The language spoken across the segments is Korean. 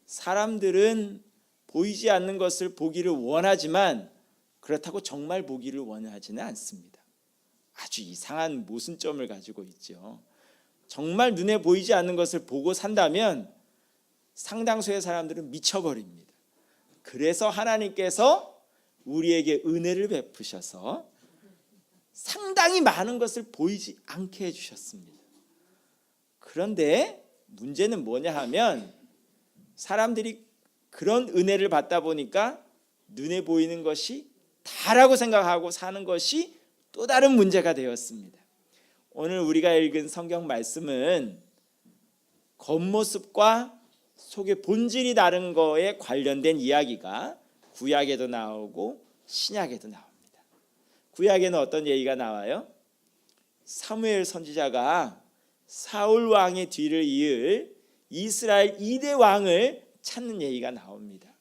사람들은 보이지 않는 것을 보기를 원하지만 그렇다고 정말 보기를 원하지는 않습니다. 아주 이상한 모순점을 가지고 있죠. 정말 눈에 보이지 않는 것을 보고 산다면 상당수의 사람들은 미쳐버립니다. 그래서 하나님께서 우리에게 은혜를 베푸셔서 상당히 많은 것을 보이지 않게 해주셨습니다. 그런데 문제는 뭐냐 하면 사람들이 그런 은혜를 받다 보니까 눈에 보이는 것이 다라고 생각하고 사는 것이 또 다른 문제가 되었습니다. 오늘 우리가 읽은 성경 말씀은 겉모습과 속의 본질이 다른 거에 관련된 이야기가 구약에도 나오고 신약에도 나옵니다. 구약에는 어떤 얘기가 나와요? 사무엘 선지자가 사울 왕의 뒤를 이을 이스라엘 2대 왕을 찾는 얘기가 나옵니다.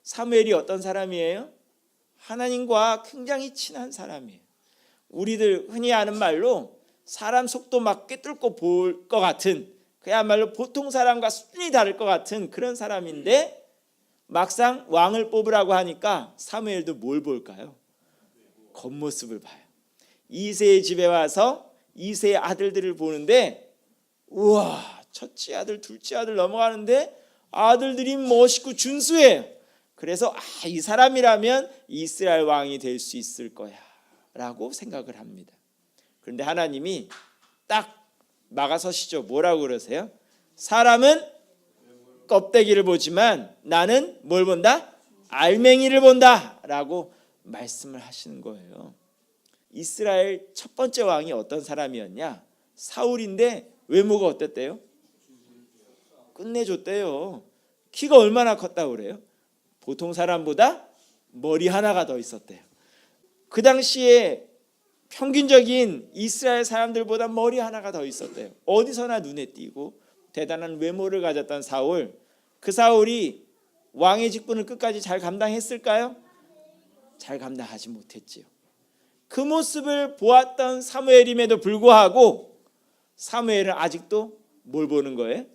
사무엘이 어떤 사람이에요? 하나님과 굉장히 친한 사람이에요. 우리들 흔히 하는 말로 사람 속도 막 꿰뚫고 볼 것 같은, 그야말로 보통 사람과 수준이 다를 것 같은 그런 사람인데 막상 왕을 뽑으라고 하니까 사무엘도 뭘 볼까요? 겉모습을 봐요. 이새의 집에 와서 이새의 아들들을 보는데 우와, 첫째 아들 둘째 아들 넘어가는데 아들들이 멋있고 준수해요. 그래서 이 사람이라면 이스라엘 왕이 될 수 있을 거야 라고 생각을 합니다. 그런데 하나님이 딱 막아서시죠. 뭐라고 그러세요? 사람은 껍데기를 보지만 나는 뭘 본다? 알맹이를 본다 라고 말씀을 하시는 거예요. 이스라엘 첫 번째 왕이 어떤 사람이었냐? 사울인데 외모가 어땠대요? 끝내줬대요. 키가 얼마나 컸다고 그래요? 보통 사람보다 머리 하나가 더 있었대요. 그 당시에 평균적인 이스라엘 사람들보다 머리 하나가 더 있었대요. 어디서나 눈에 띄고 대단한 외모를 가졌던 사울, 그 사울이 왕의 직분을 끝까지 잘 감당했을까요? 잘 감당하지 못했지요. 그 모습을 보았던 사무엘임에도 불구하고 사무엘은 아직도 뭘 보는 거예요?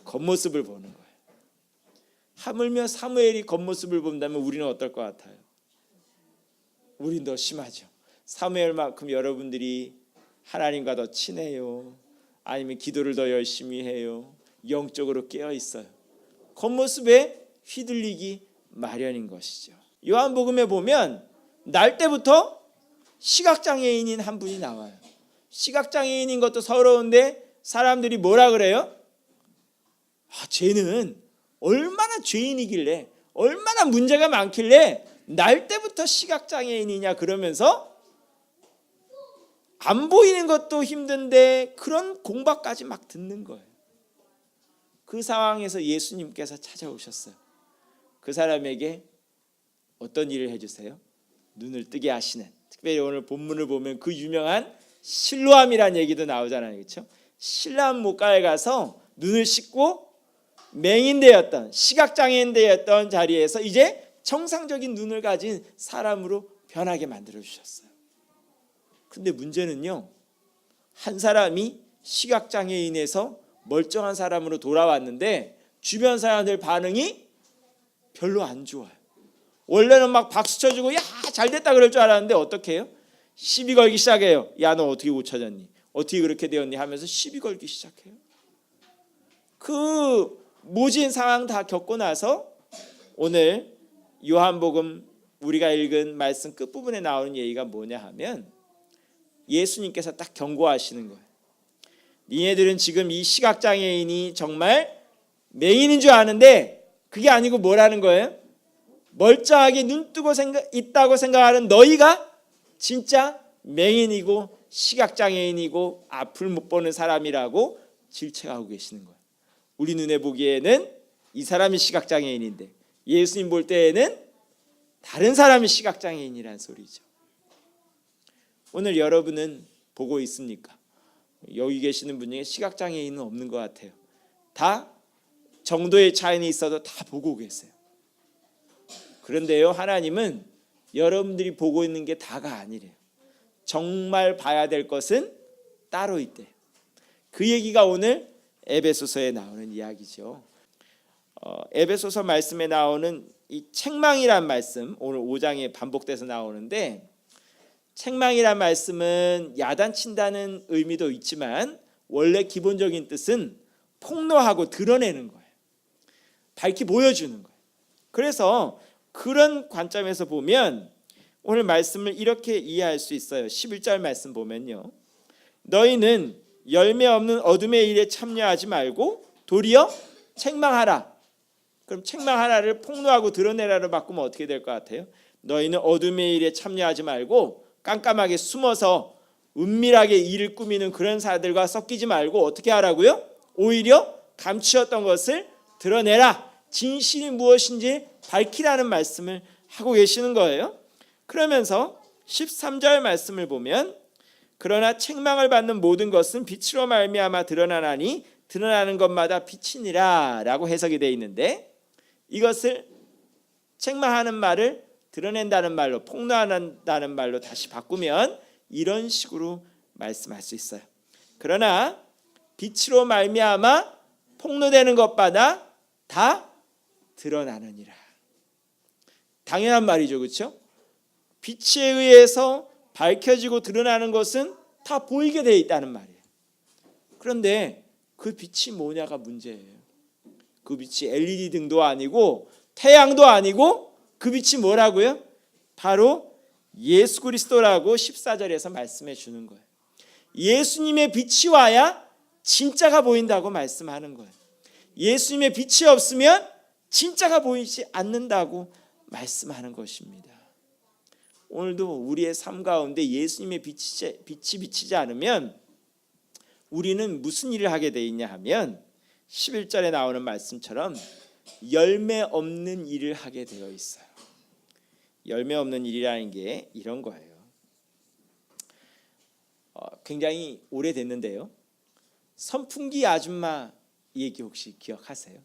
겉모습을 보는 거예요. 하물며 사무엘이 겉모습을 본다면 우리는 어떨 것 같아요? 우린 더 심하죠. 사무엘만큼 여러분들이 하나님과 더 친해요? 아니면 기도를 더 열심히 해요? 영적으로 깨어 있어요? 겉모습에 휘둘리기 마련인 것이죠. 요한복음에 보면 날 때부터 시각장애인인 한 분이 나와요. 시각장애인인 것도 서러운데 사람들이 뭐라 그래요? 쟤는 얼마나 죄인이길래, 얼마나 문제가 많길래 날 때부터 시각장애인이냐 그러면서 안 보이는 것도 힘든데 그런 공박까지 막 듣는 거예요. 그 상황에서 예수님께서 찾아오셨어요. 그 사람에게 어떤 일을 해주세요? 눈을 뜨게 하시는. 특별히 오늘 본문을 보면 그 유명한 실로암이라는 얘기도 나오잖아요. 그렇죠? 실로암 목가에 가서 눈을 씻고 맹인되었던, 시각장애인되었던 자리에서 이제 정상적인 눈을 가진 사람으로 변하게 만들어 주셨어요. 근데 문제는요, 한 사람이 시각장애인에서 멀쩡한 사람으로 돌아왔는데 주변 사람들 반응이 별로 안 좋아요. 원래는 막 박수 쳐주고 야 잘됐다 그럴 줄 알았는데 어떻게 해요? 시비 걸기 시작해요. 야 너 어떻게 못 찾았니? 어떻게 그렇게 되었니? 하면서 시비 걸기 시작해요. 그 모진 상황 다 겪고 나서 오늘 요한복음 우리가 읽은 말씀 끝부분에 나오는 얘기가 뭐냐 하면 예수님께서 딱 경고하시는 거예요. 니네들은 지금 이 시각장애인이 정말 맹인인 줄 아는데 그게 아니고 뭐라는 거예요? 멀쩡하게 눈 뜨고 있다고 생각하는 너희가 진짜 맹인이고 시각장애인이고 앞을 못 보는 사람이라고 질책하고 계시는 거예요. 우리 눈에 보기에는 이 사람이 시각장애인인데 예수님 볼 때에는 다른 사람이 시각장애인이란 소리죠. 오늘 여러분은 보고 있습니까? 여기 계시는 분 중에 시각장애인은 없는 것 같아요. 다 정도의 차이는 있어도 다 보고 계세요. 그런데요, 하나님은 여러분들이 보고 있는 게 다가 아니래요. 정말 봐야 될 것은 따로 있대요. 그 얘기가 오늘 에베소서에 나오는 이야기죠. 에베소서 말씀에 나오는 이 책망이란 말씀, 오늘 5장에 반복돼서 나오는데, 책망이란 말씀은 야단친다는 의미도 있지만 원래 기본적인 뜻은 폭로하고 드러내는 거예요. 밝히 보여주는 거예요. 그래서 그런 관점에서 보면 오늘 말씀을 이렇게 이해할 수 있어요. 11절 말씀 보면요, 너희는 열매 없는 어둠의 일에 참여하지 말고 도리어 책망하라. 그럼 책망하라를 폭로하고 드러내라로 바꾸면 어떻게 될 것 같아요? 너희는 어둠의 일에 참여하지 말고 깜깜하게 숨어서 은밀하게 일을 꾸미는 그런 사람들과 섞이지 말고 어떻게 하라고요? 오히려 감추었던 것을 드러내라. 진실이 무엇인지 밝히라는 말씀을 하고 계시는 거예요. 그러면서 13절 말씀을 보면, 그러나 책망을 받는 모든 것은 빛으로 말미암아 드러나나니 드러나는 것마다 빛이니라 라고 해석이 되어 있는데, 이것을 책망하는 말을 드러낸다는 말로, 폭로한다는 말로 다시 바꾸면 이런 식으로 말씀할 수 있어요. 그러나 빛으로 말미암아 폭로되는 것마다 다 드러나느니라. 당연한 말이죠, 그렇죠? 빛에 의해서 밝혀지고 드러나는 것은 다 보이게 되어 있다는 말이에요. 그런데 그 빛이 뭐냐가 문제예요. 그 빛이 LED 등도 아니고 태양도 아니고 그 빛이 뭐라고요? 바로 예수 그리스도라고 14절에서 말씀해 주는 거예요. 예수님의 빛이 와야 진짜가 보인다고 말씀하는 거예요. 예수님의 빛이 없으면 진짜가 보이지 않는다고 말씀하는 것입니다. 오늘도 우리의 삶 가운데 예수님의 빛이 비치지 않으면 우리는 무슨 일을 하게 돼 있냐 하면 11절에 나오는 말씀처럼 열매 없는 일을 하게 되어 있어요. 열매 없는 일이라는 게 이런 거예요. 굉장히 오래됐는데요, 선풍기 아줌마 얘기 혹시 기억하세요?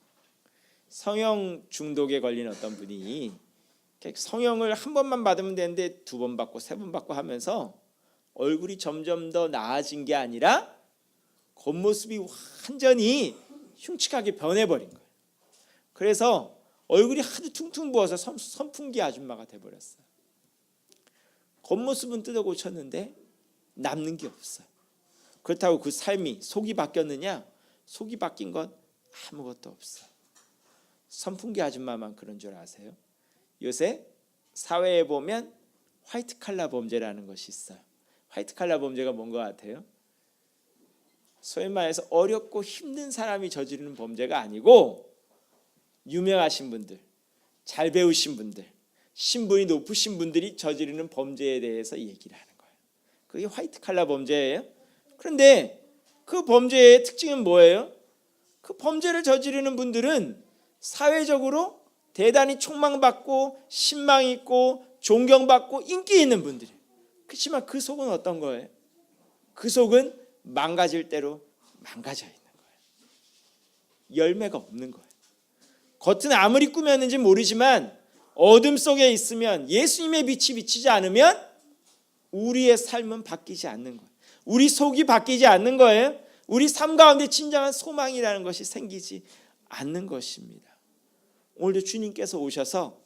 성형 중독에 걸린 어떤 분이 성형을 한 번만 받으면 되는데 두 번 받고 세 번 받고 하면서 얼굴이 점점 더 나아진 게 아니라 겉모습이 완전히 흉측하게 변해버린 거예요. 그래서 얼굴이 하도 퉁퉁 부어서 선풍기 아줌마가 돼버렸어요. 겉모습은 뜯어 고쳤는데 남는 게 없어요. 그렇다고 그 삶이 속이 바뀌었느냐? 속이 바뀐 건 아무것도 없어요. 선풍기 아줌마만 그런 줄 아세요? 요새 사회에 보면 화이트 칼라 범죄라는 것이 있어요. 화이트 칼라 범죄가 뭔 것 같아요? 소위 말해서 어렵고 힘든 사람이 저지르는 범죄가 아니고 유명하신 분들, 잘 배우신 분들, 신분이 높으신 분들이 저지르는 범죄에 대해서 얘기를 하는 거예요. 그게 화이트 칼라 범죄예요. 그런데 그 범죄의 특징은 뭐예요? 그 범죄를 저지르는 분들은 사회적으로 대단히 촉망받고 신망 있고 존경받고 인기 있는 분들이에요. 그렇지만 그 속은 어떤 거예요? 그 속은 망가질 대로 망가져 있는 거예요. 열매가 없는 거예요. 겉은 아무리 꾸몄는지 모르지만 어둠 속에 있으면, 예수님의 빛이 비치지 않으면 우리의 삶은 바뀌지 않는 거예요. 우리 속이 바뀌지 않는 거예요. 우리 삶 가운데 진정한 소망이라는 것이 생기지 않는 것입니다. 오늘도 주님께서 오셔서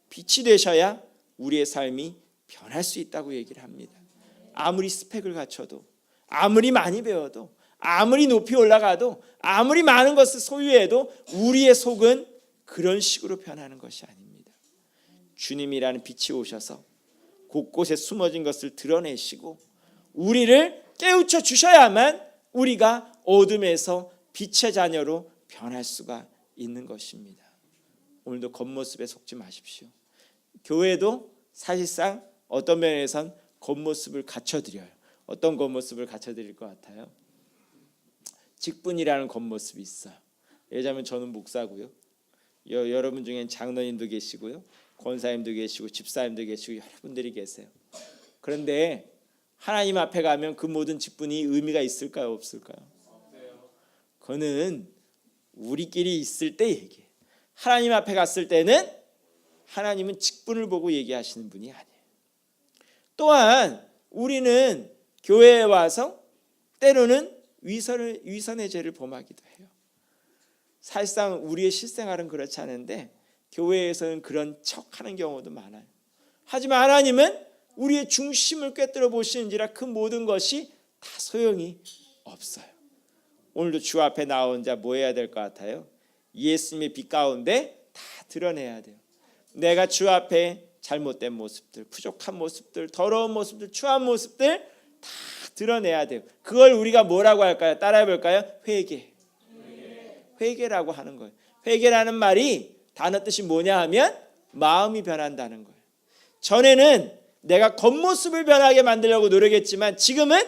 빛이 되셔야 우리의 삶이 변할 수 있다고 얘기를 합니다. 아무리 스펙을 갖춰도, 아무리 많이 배워도, 아무리 높이 올라가도, 아무리 많은 것을 소유해도 우리의 속은 그런 식으로 변하는 것이 아닙니다. 주님이라는 빛이 오셔서 곳곳에 숨어진 것을 드러내시고 우리를 깨우쳐 주셔야만 우리가 어둠에서 빛의 자녀로 변할 수가 있는 것입니다. 오늘도 겉모습에 속지 마십시오. 교회도 사실상 어떤 면에선 겉모습을 갖춰드려요. 어떤 겉모습을 갖춰드릴 것 같아요? 직분이라는 겉모습이 있어요. 예를 들면 저는 목사고요. 여러분 중엔 장로님도 계시고요, 권사님도 계시고 집사님도 계시고 여러분들이 계세요. 그런데 하나님 앞에 가면 그 모든 직분이 의미가 있을까요, 없을까요? 그거는 우리끼리 있을 때 얘기해요. 하나님 앞에 갔을 때는 하나님은 직분을 보고 얘기하시는 분이 아니에요. 또한 우리는 교회에 와서 때로는 위선의 죄를 범하기도 해요. 사실상 우리의 실생활은 그렇지 않은데 교회에서는 그런 척하는 경우도 많아요. 하지만 하나님은 우리의 중심을 꿰뚫어 보시는지라 그 모든 것이 다 소용이 없어요. 오늘도 주 앞에 나온 자 뭐 해야 될 것 같아요? 예수님의 빛 가운데 다 드러내야 돼요. 내가 주 앞에 잘못된 모습들, 부족한 모습들, 더러운 모습들, 추한 모습들 다 드러내야 돼요. 그걸 우리가 뭐라고 할까요? 따라해 볼까요? 회개라고 하는 거예요. 회개라는 말이 단어 뜻이 뭐냐 하면 마음이 변한다는 거예요. 전에는 내가 겉모습을 변하게 만들려고 노력했지만 지금은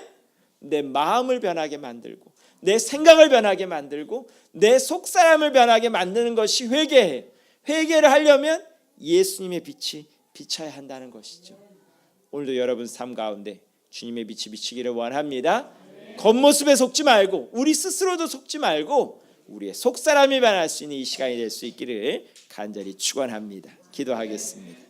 내 마음을 변하게 만들고 내 생각을 변하게 만들고 내 속사람을 변하게 만드는 것이 회개예요. 회개를 하려면 예수님의 빛이 비춰야 한다는 것이죠. 오늘도 여러분 삶 가운데 주님의 빛이 비치기를 원합니다. 겉모습에 속지 말고 우리 스스로도 속지 말고 우리의 속사람이 변할 수 있는 이 시간이 될 수 있기를 간절히 축원합니다. 기도하겠습니다.